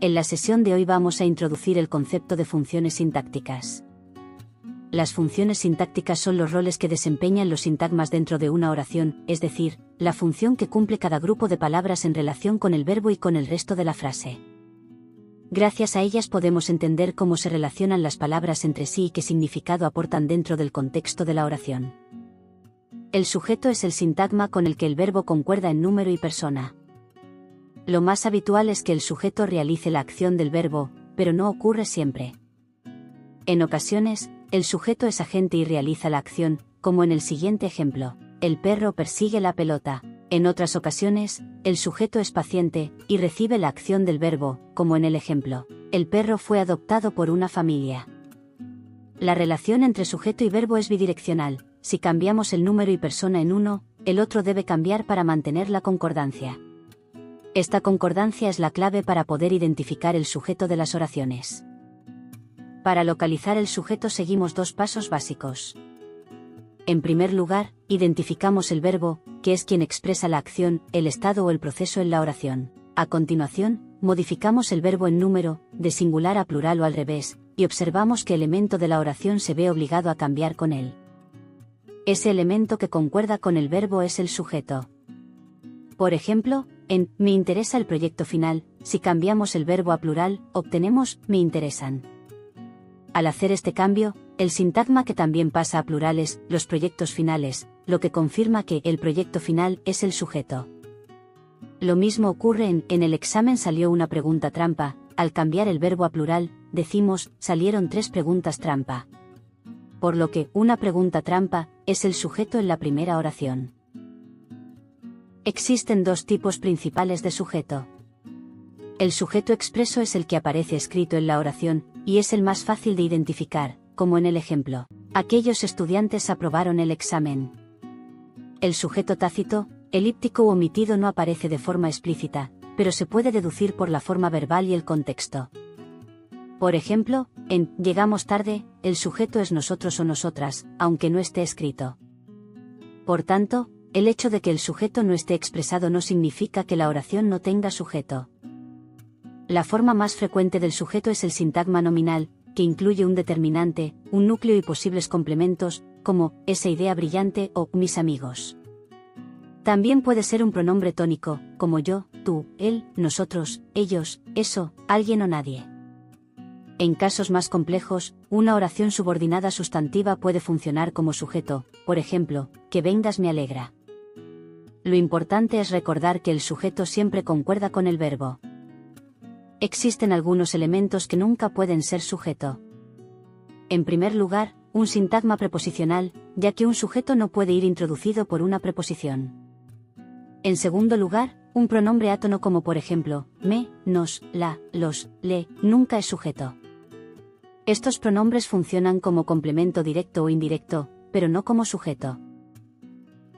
En la sesión de hoy vamos a introducir el concepto de funciones sintácticas. Las funciones sintácticas son los roles que desempeñan los sintagmas dentro de una oración, es decir, la función que cumple cada grupo de palabras en relación con el verbo y con el resto de la frase. Gracias a ellas podemos entender cómo se relacionan las palabras entre sí y qué significado aportan dentro del contexto de la oración. El sujeto es el sintagma con el que el verbo concuerda en número y persona. Lo más habitual es que el sujeto realice la acción del verbo, pero no ocurre siempre. En ocasiones, el sujeto es agente y realiza la acción, como en el siguiente ejemplo: el perro persigue la pelota. En otras ocasiones, el sujeto es paciente y recibe la acción del verbo, como en el ejemplo: el perro fue adoptado por una familia. La relación entre sujeto y verbo es bidireccional. Si cambiamos el número y persona en uno, el otro debe cambiar para mantener la concordancia. Esta concordancia es la clave para poder identificar el sujeto de las oraciones. Para localizar el sujeto seguimos dos pasos básicos. En primer lugar, identificamos el verbo, que es quien expresa la acción, el estado o el proceso en la oración. A continuación, modificamos el verbo en número, de singular a plural o al revés, y observamos qué elemento de la oración se ve obligado a cambiar con él. Ese elemento que concuerda con el verbo es el sujeto. Por ejemplo, en me interesa el proyecto final, si cambiamos el verbo a plural, obtenemos me interesan. Al hacer este cambio, el sintagma que también pasa a plurales, los proyectos finales, lo que confirma que el proyecto final es el sujeto. Lo mismo ocurre en el examen salió una pregunta trampa. Al cambiar el verbo a plural, decimos salieron 3 preguntas trampa. Por lo que una pregunta trampa es el sujeto en la primera oración. Existen dos tipos principales de sujeto. El sujeto expreso es el que aparece escrito en la oración, y es el más fácil de identificar, como en el ejemplo: aquellos estudiantes aprobaron el examen. El sujeto tácito, elíptico u omitido no aparece de forma explícita, pero se puede deducir por la forma verbal y el contexto. Por ejemplo, en llegamos tarde, el sujeto es nosotros o nosotras, aunque no esté escrito. Por tanto, el hecho de que el sujeto no esté expresado no significa que la oración no tenga sujeto. La forma más frecuente del sujeto es el sintagma nominal, que incluye un determinante, un núcleo y posibles complementos, como esa idea brillante o mis amigos. También puede ser un pronombre tónico, como yo, tú, él, nosotros, ellos, eso, alguien o nadie. En casos más complejos, una oración subordinada sustantiva puede funcionar como sujeto, por ejemplo, que vengas me alegra. Lo importante es recordar que el sujeto siempre concuerda con el verbo. Existen algunos elementos que nunca pueden ser sujeto. En primer lugar, un sintagma preposicional, ya que un sujeto no puede ir introducido por una preposición. En segundo lugar, un pronombre átono como por ejemplo, me, nos, la, los, le, nunca es sujeto. Estos pronombres funcionan como complemento directo o indirecto, pero no como sujeto.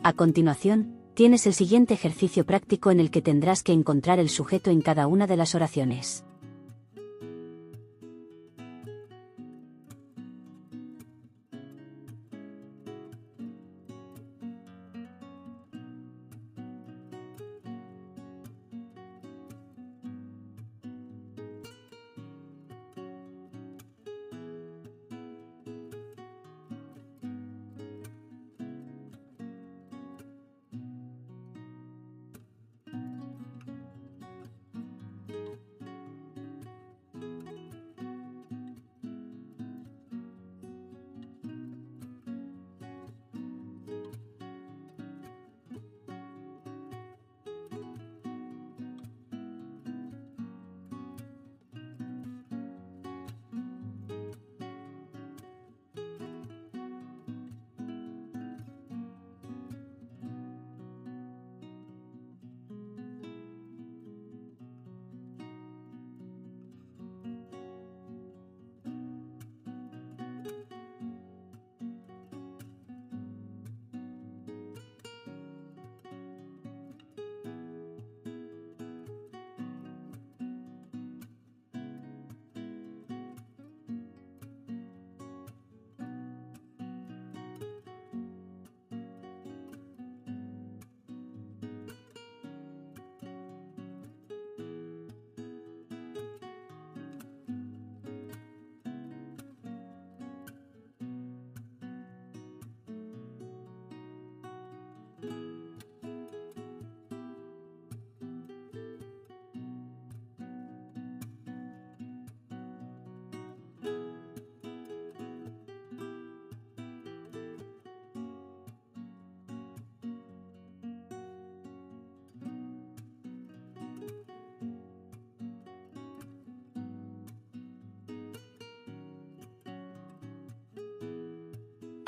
A continuación, tienes el siguiente ejercicio práctico en el que tendrás que encontrar el sujeto en cada una de las oraciones.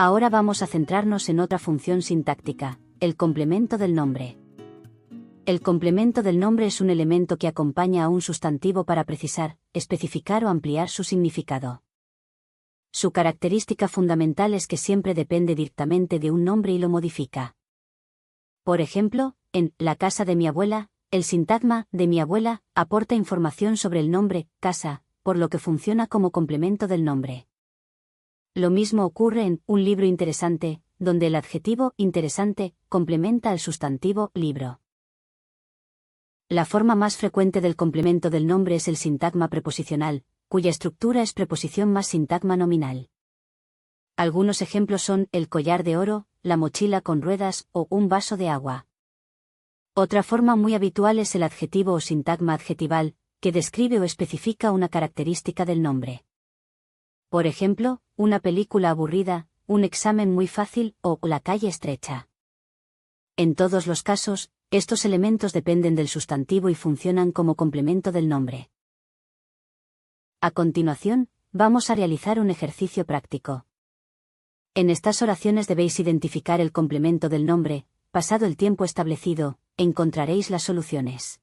Ahora vamos a centrarnos en otra función sintáctica, el complemento del nombre. El complemento del nombre es un elemento que acompaña a un sustantivo para precisar, especificar o ampliar su significado. Su característica fundamental es que siempre depende directamente de un nombre y lo modifica. Por ejemplo, en la casa de mi abuela, el sintagma de mi abuela aporta información sobre el nombre casa, por lo que funciona como complemento del nombre. Lo mismo ocurre en un libro interesante, donde el adjetivo interesante complementa al sustantivo libro. La forma más frecuente del complemento del nombre es el sintagma preposicional, cuya estructura es preposición más sintagma nominal. Algunos ejemplos son el collar de oro, la mochila con ruedas o un vaso de agua. Otra forma muy habitual es el adjetivo o sintagma adjetival, que describe o especifica una característica del nombre. Por ejemplo, una película aburrida, un examen muy fácil o la calle estrecha. En todos los casos, estos elementos dependen del sustantivo y funcionan como complemento del nombre. A continuación, vamos a realizar un ejercicio práctico. En estas oraciones debéis identificar el complemento del nombre, pasado el tiempo establecido, encontraréis las soluciones.